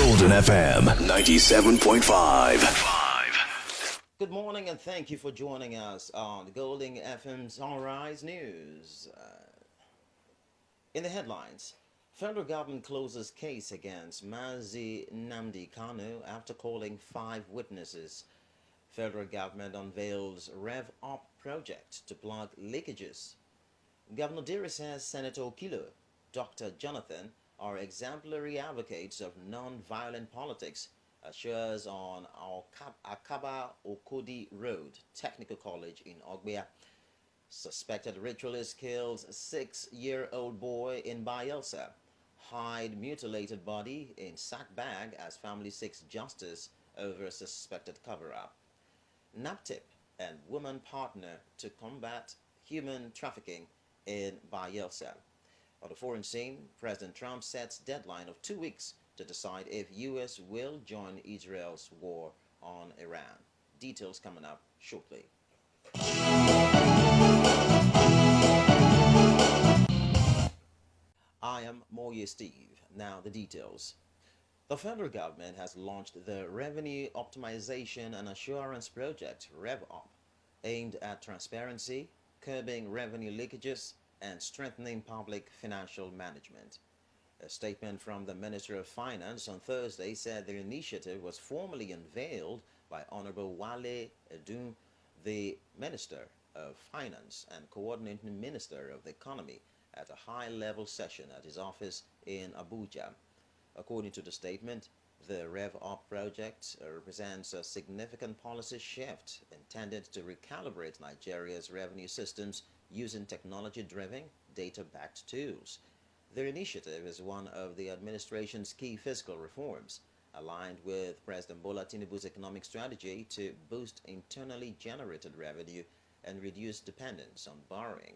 Golden FM 97.5. Good morning and thank you for joining us on the Golden FM Sunrise News. In the headlines, federal government closes case against Mazi Nnamdi Kanu after calling 5 witnesses. Federal government unveils Rev Up project to plug leakages. Governor Diri says Senator Okilo, Dr. Jonathan are exemplary advocates of non-violent politics, assures on Akaba Okodi Road, Technical College in Ogbia. Suspected ritualist kills 6-year-old boy in Bayelsa. Hide mutilated body in sack bag as family seeks justice over suspected cover-up. NAPTIP and woman partner to combat human trafficking in Bayelsa. On the foreign scene, President Trump sets deadline of 2 weeks to decide if U.S. will join Israel's war on Iran. Details coming up shortly. I am Moye Steve. Now the details. The federal government has launched the Revenue Optimization and Assurance Project, RevOp, aimed at transparency, curbing revenue leakages, and strengthening public financial management. A statement from the Minister of Finance on Thursday said the initiative was formally unveiled by Honorable Wale Edun, the Minister of Finance and Coordinating Minister of the Economy, at a high-level session at his office in Abuja. According to the statement, the RevOp project represents a significant policy shift intended to recalibrate Nigeria's revenue systems using technology-driven, data-backed tools. The initiative is one of the administration's key fiscal reforms, aligned with President Bola Tinubu's economic strategy to boost internally generated revenue and reduce dependence on borrowing.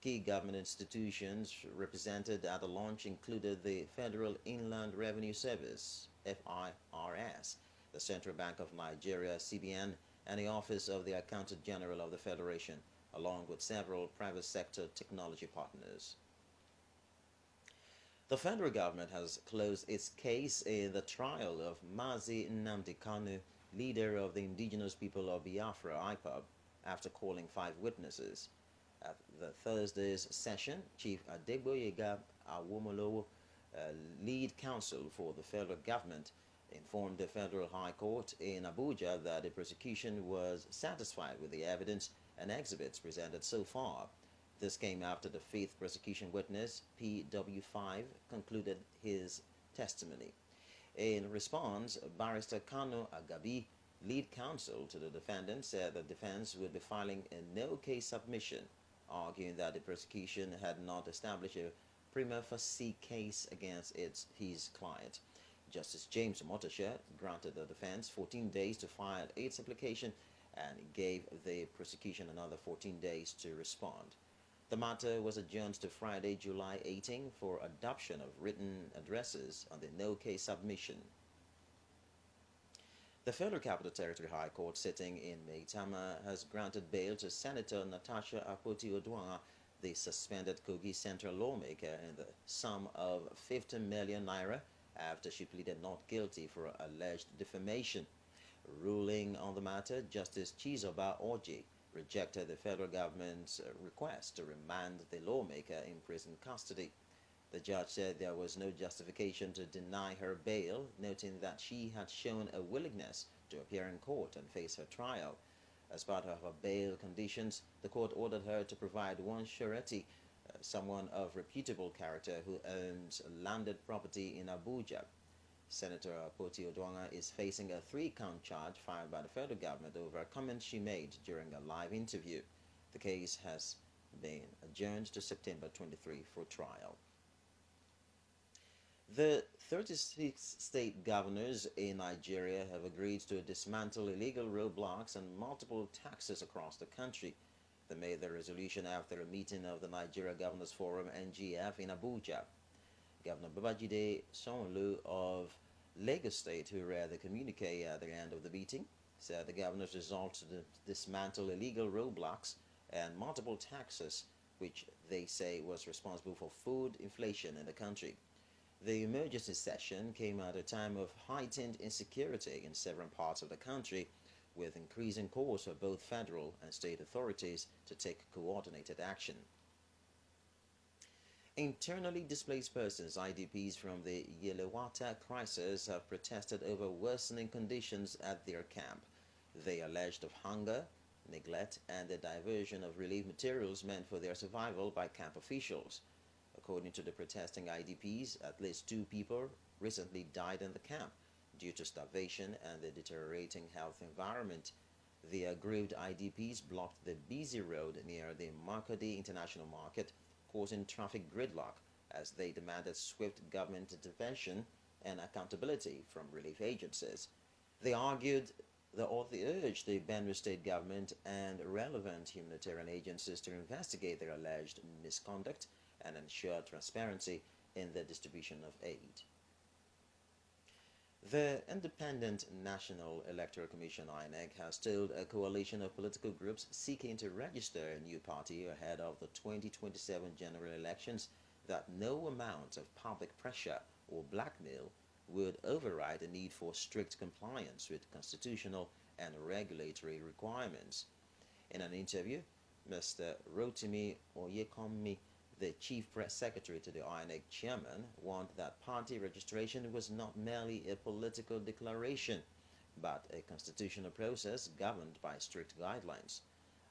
Key government institutions represented at the launch included the Federal Inland Revenue Service, FIRS, the Central Bank of Nigeria, CBN, and the Office of the Accountant General of the Federation, along with several private sector technology partners. The federal government has closed its case in the trial of Mazi Nnamdi Kanu, leader of the indigenous people of Biafra, IPOB, after calling 5 witnesses. At the Thursday's session, Chief Adegboyega Awomolowo, lead counsel for the federal government, informed the Federal High Court in Abuja that the prosecution was satisfied with the evidence and exhibits presented so far. This came after the 5th prosecution witness, PW5, concluded his testimony. In response, Barrister Kano Agabi, lead counsel to the defendant, said the defense would be filing a no-case submission, arguing that the prosecution had not established a prima facie case against his client. Justice James Omotosha granted the defense 14 days to file its application and gave the prosecution another 14 days to respond. The matter was adjourned to Friday, July 18 for adoption of written addresses on the no-case submission. The Federal Capital Territory High Court sitting in Maitama has granted bail to Senator Natasha Akpoti-Oduaghan, the suspended Kogi Central lawmaker, in the sum of 50 million naira after she pleaded not guilty for alleged defamation. Ruling on the matter, Justice Chizoba Orji rejected the federal government's request to remand the lawmaker in prison custody. The judge said there was no justification to deny her bail, noting that she had shown a willingness to appear in court and face her trial. As part of her bail conditions, the court ordered her to provide one surety, someone of reputable character who owns landed property in Abuja. Senator Akpoti-Oduaghan is facing a 3-count charge filed by the federal government over a comment she made during a live interview. The case has been adjourned to September 23 for trial. The 36 state governors in Nigeria have agreed to dismantle illegal roadblocks and multiple taxes across the country. They made the resolution after a meeting of the Nigeria Governors Forum (NGF) in Abuja. Governor Babajide Sanwo-Olu of Lagos State, who read the communique at the end of the meeting, said the governors resolved to dismantle illegal roadblocks and multiple taxes, which they say was responsible for food inflation in the country. The emergency session came at a time of heightened insecurity in several parts of the country, with increasing calls for both federal and state authorities to take coordinated action. Internally displaced persons, IDPs from the Yelewata crisis, have protested over worsening conditions at their camp. They alleged of hunger, neglect, and the diversion of relief materials meant for their survival by camp officials. According to the protesting IDPs, at least 2 people recently died in the camp due to starvation and the deteriorating health environment. The aggrieved IDPs blocked the busy road near the Makodi International Market, causing traffic gridlock as they demanded swift government intervention and accountability from relief agencies. They argued they urged the Benue state government and relevant humanitarian agencies to investigate their alleged misconduct and ensure transparency in the distribution of aid. The Independent National Electoral Commission (INEC) has told a coalition of political groups seeking to register a new party ahead of the 2027 general elections that no amount of public pressure or blackmail would override the need for strict compliance with constitutional and regulatory requirements. In an interview, Mr. Rotimi Oyekomi, the chief press secretary to the INEC chairman, warned that party registration was not merely a political declaration, but a constitutional process governed by strict guidelines.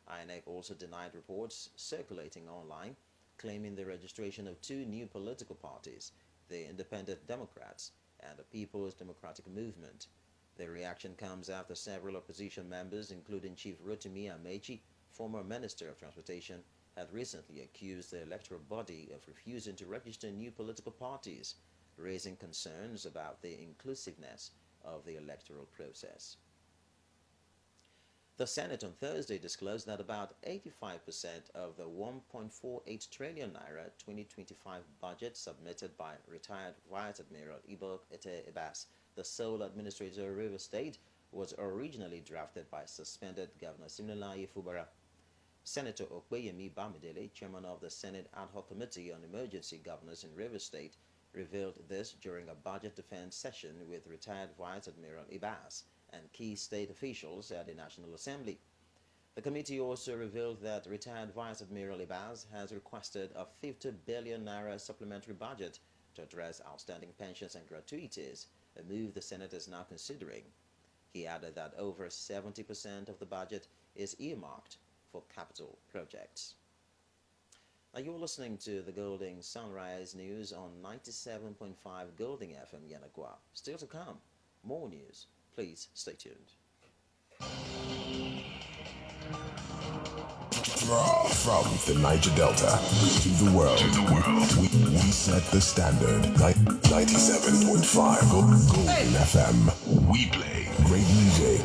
INEC also denied reports circulating online claiming the registration of 2 new political parties, the Independent Democrats and the People's Democratic Movement. The reaction comes after several opposition members, including Chief Rotimi Amechi, former Minister of Transportation, had recently accused the electoral body of refusing to register new political parties, raising concerns about the inclusiveness of the electoral process. The Senate on Thursday disclosed that about 85% of the 1.48 trillion naira 2025 budget submitted by retired Vice Admiral Ibok Ete Ibas, the sole administrator of Rivers State, was originally drafted by suspended Governor Siminalayi Fubara. Senator Okweyemi Bamidele, chairman of the Senate Ad Hoc Committee on Emergency Governors in Rivers State, revealed this during a budget defense session with retired Vice Admiral Ibas and key state officials at the National Assembly. The committee also revealed that retired Vice Admiral Ibas has requested a 50 billion naira supplementary budget to address outstanding pensions and gratuities, a move the Senate is now considering. He added that over 70% of the budget is earmarked for capital projects. Now you're listening to the Golding Sunrise News on 97.5 Golding FM Yanagua. Still to come, more news. Please stay tuned. From the Niger Delta to the world, we set the standard. 97.5 Golden FM. We play great music.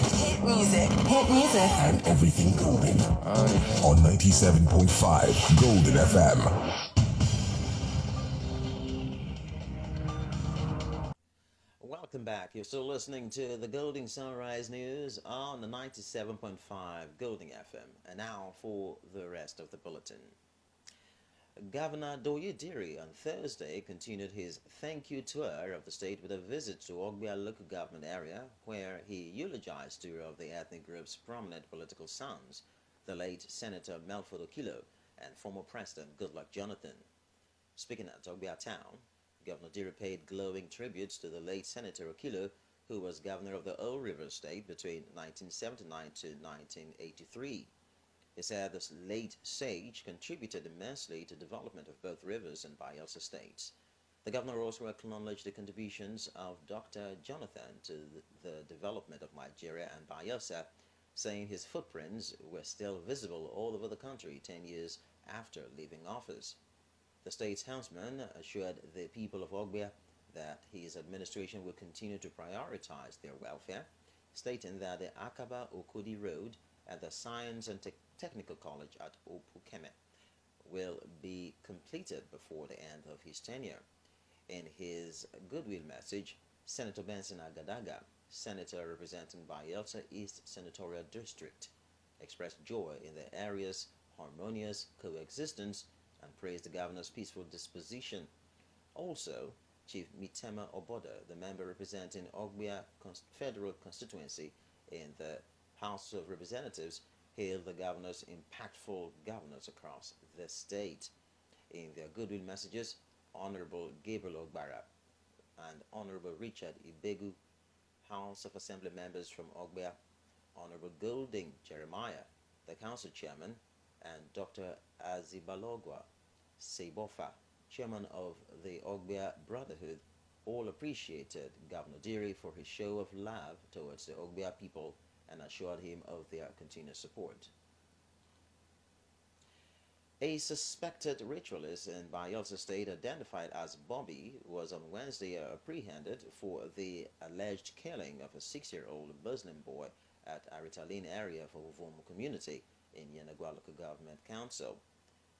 Hit music. And everything golden. On 97.5 Golden FM. Welcome back. You're still listening to the Golding Sunrise News on the 97.5 Golding FM. And now for the rest of the bulletin. Governor Doye Diri on Thursday continued his thank you tour of the state with a visit to Ogbia local government area, where he eulogized 2 of the ethnic group's prominent political sons, the late Senator Melford Okilo and former President Goodluck Jonathan. Speaking at Ogbia town, Governor Diri paid glowing tributes to the late Senator Okilo, who was governor of the Old River State between 1979 to 1983. He said this late sage contributed immensely to development of both Rivers and Bayelsa states. The governor also acknowledged the contributions of Dr. Jonathan to the development of Nigeria and Bayelsa, saying his footprints were still visible all over the country 10 years after leaving office. The state's helmsman assured the people of Ogbia that his administration will continue to prioritize their welfare, stating that the Akaba Okudi Road at the Science and Technical College at Opukeme will be completed before the end of his tenure. In his goodwill message, Senator Benson Agadaga, senator representing Bayelsa East Senatorial District, expressed joy in the area's harmonious coexistence and praised the governor's peaceful disposition. Also, Chief Mitema Oboda, the member representing Ogbia Federal Constituency in the House of Representatives, hailed the governor's impactful governance across the state. In their goodwill messages, Honorable Gabriel Ogbara and Honorable Richard Ibegu, House of Assembly members from Ogbia, Honorable Golding Jeremiah, the council chairman, and Dr. Azibalogwa Sebofa, chairman of the Ogbia Brotherhood, all appreciated Governor Diri for his show of love towards the Ogbia people and assured him of their continued support. A suspected ritualist in Bayelsa State identified as Bobby was on Wednesday apprehended for the alleged killing of a 6-year-old Muslim boy at Aritalin area of Ovom community in Yenagua Local Government Council.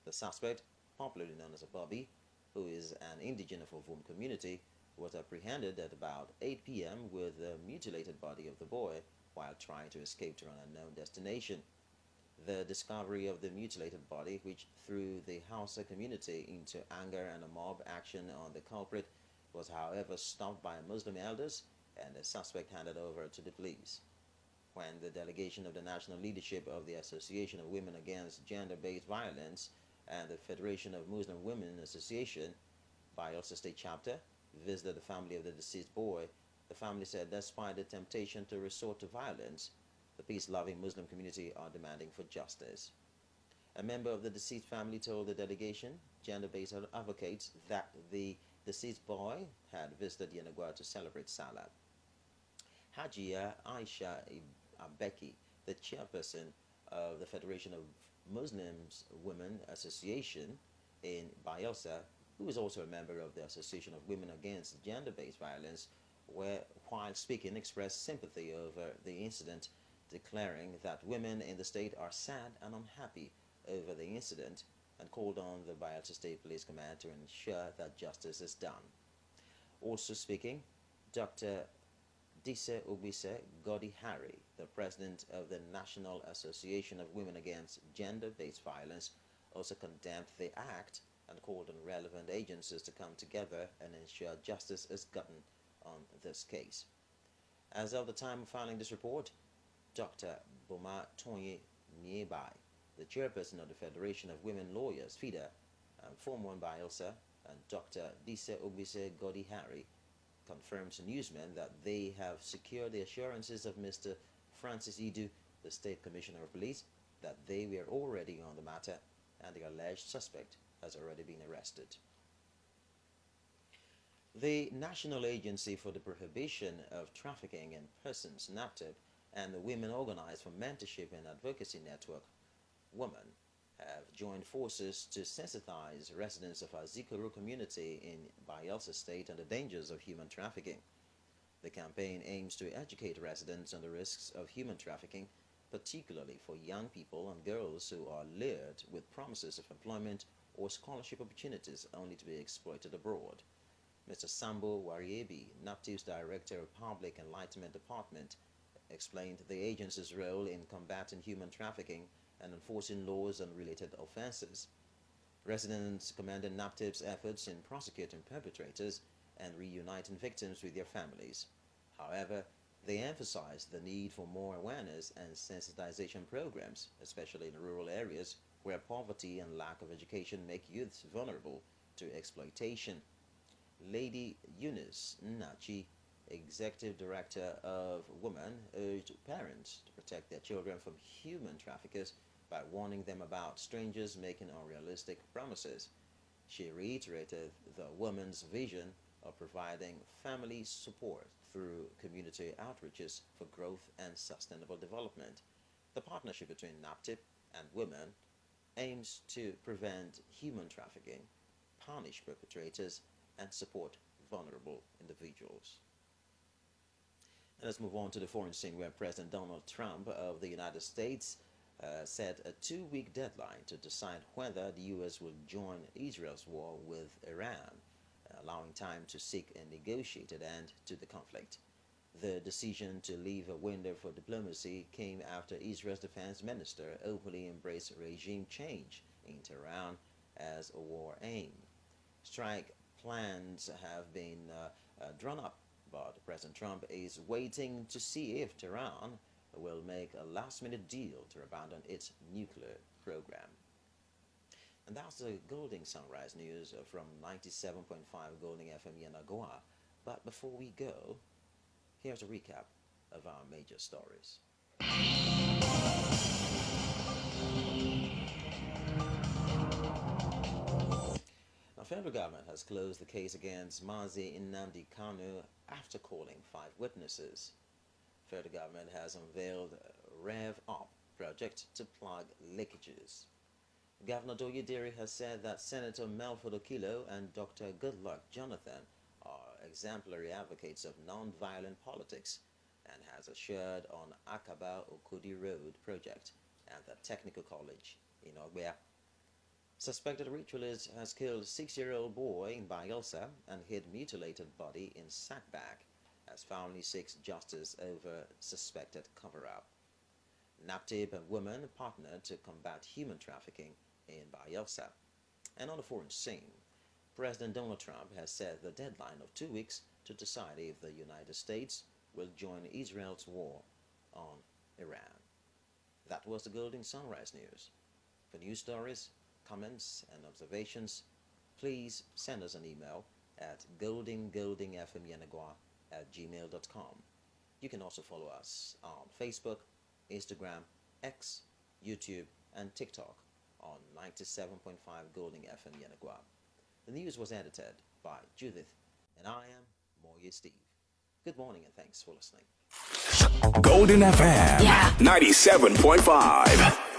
The suspect, popularly known as a Bobby, who is an indigene of Ovom community, was apprehended at about 8 p.m. with the mutilated body of the boy while trying to escape to an unknown destination. The discovery of the mutilated body, which threw the Hausa community into anger and a mob action on the culprit, was however stopped by Muslim elders and the suspect handed over to the police. When the delegation of the national leadership of the Association of Women Against Gender-Based Violence and the Federation of Muslim Women Association, Bayelsa State Chapter, visited the family of the deceased boy, the family said despite the temptation to resort to violence, the peace-loving Muslim community are demanding for justice. A member of the deceased family told the delegation, gender-based advocates, that the deceased boy had visited Yenagua to celebrate Salah. Hajia Aisha Abeki, the chairperson of the Federation of Muslims Women Association in Bayelsa, who is also a member of the Association of Women Against Gender-Based Violence, while speaking, expressed sympathy over the incident, declaring that women in the state are sad and unhappy over the incident and called on the Bayelsa State Police Command to ensure that justice is done. Also speaking, Dr. Dise Ogbise Godi Harry, the president of the National Association of Women Against Gender-Based Violence, also condemned the act and called on relevant agencies to come together and ensure justice is gotten on this case. As of the time of filing this report, Dr. Boma Tonye Niebai, the chairperson of the Federation of Women Lawyers, FIDA, and former Bayelsa, and Dr. Dise Ogbise Godi Harry, confirmed to newsmen that they have secured the assurances of Mr. Francis Idu, the State Commissioner of Police, that they were already on the matter and the alleged suspect has already been arrested. The National Agency for the Prohibition of Trafficking in Persons, NAPTIP, and the Women Organized for Mentorship and Advocacy Network, WOMAN, have joined forces to sensitize residents of Azikuru community in Bayelsa State on the dangers of human trafficking. The campaign aims to educate residents on the risks of human trafficking, particularly for young people and girls who are lured with promises of employment or scholarship opportunities only to be exploited abroad. Mr. Sambo Wariebi, NAPTIP's Director of Public Enlightenment Department, explained the agency's role in combating human trafficking and enforcing laws on related offenses. Residents commended NAPTIP's efforts in prosecuting perpetrators and reuniting victims with their families. However, they emphasized the need for more awareness and sensitization programs, especially in rural areas where poverty and lack of education make youths vulnerable to exploitation. Lady Eunice Nachi, Executive Director of WOMAN, urged parents to protect their children from human traffickers by warning them about strangers making unrealistic promises. She reiterated the woman's vision of providing family support through community outreaches for growth and sustainable development. The partnership between NAPTIP and WOMAN aims to prevent human trafficking, punish perpetrators, and support vulnerable individuals. And let's move on to the foreign scene, where President Donald Trump of the United States set a 2-week deadline to decide whether the U.S. will join Israel's war with Iran, allowing time to seek a negotiated end to the conflict. The decision to leave a window for diplomacy came after Israel's defense minister openly embraced regime change in Tehran as a war aim. Strike plans have been drawn up, but President Trump is waiting to see if Tehran will make a last-minute deal to abandon its nuclear program. And that's the Golding Sunrise News from 97.5 Golding FM Yanagawa. But before we go, here's a recap of our major stories. The federal government has closed the case against Mazi Nnamdi Kanu after calling 5 witnesses. Federal government has unveiled a Rev Up project to plug leakages. Governor Doyediri has said that Senator Melford Okilo and Dr. Goodluck Jonathan are exemplary advocates of non-violent politics and has assured on Akaba Okudi Road project and the Technical College in Ogbea. Suspected ritualist has killed 6-year-old boy in Bayelsa and hid mutilated body in sack bag as family seeks justice over suspected cover-up. NAPTIP and women partnered to combat human trafficking in Bayelsa. And on the foreign scene, President Donald Trump has set the deadline of 2 weeks to decide if the United States will join Israel's war on Iran. That was the Golding Sunrise News. For news stories, comments, and observations, please send us an email at goldingfmyanagwa@gmail.com. You can also follow us on Facebook, Instagram, X, YouTube, and TikTok on 97.5 Golding FM Yanagwa. The news was edited by Judith, and I am Moye Steve. Good morning and thanks for listening. Golden FM 97.5.